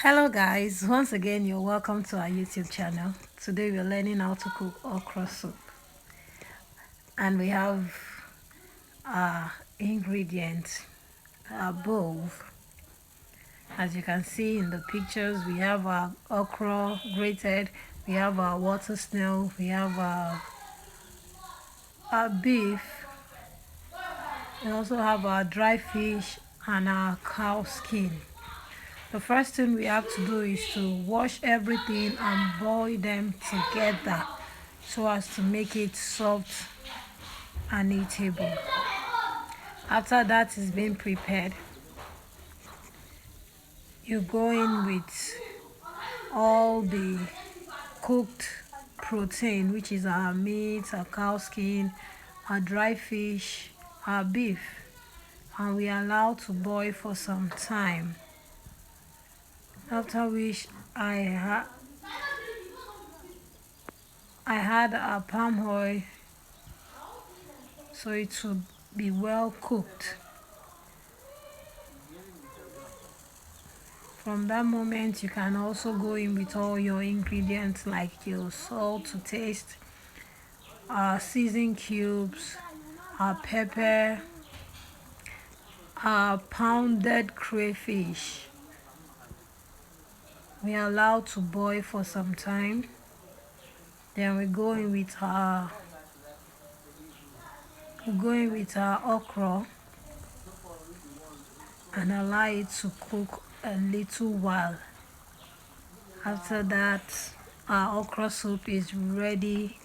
Hello guys, once again you're welcome to our YouTube channel. Today we're learning how to cook okra soup, and we have our ingredients above. As you can see in the pictures, we have our okra grated, we have our water snail, we have our beef, we also have our dry fish and our cow skin. The first thing we have to do is to wash everything and boil them together so as to make it soft and eatable. After that is being prepared, you go in with all the cooked protein, which is our meat, our cow skin, our dry fish, our beef, and we allow to boil for some time. After which I had a palm oil so it should be well cooked. From that moment, you can also go in with all your ingredients like your salt to taste, our seasoning cubes, our pepper, our pounded crayfish. We allow to boil for some time. Then we go in with our okra and allow it to cook a little while. After that, our okra soup is ready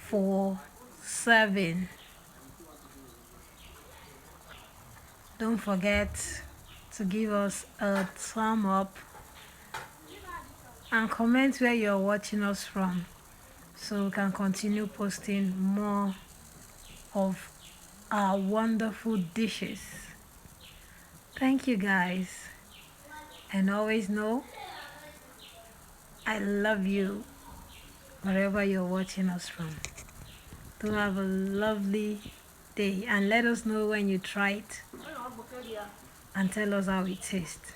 for serving. Don't forget to give us a thumb up and comment where you're watching us from so we can continue posting more of our wonderful dishes. Thank you guys, and always know I love you wherever you're watching us from. Do have a lovely day, and let us know when you try it and tell us how it tastes.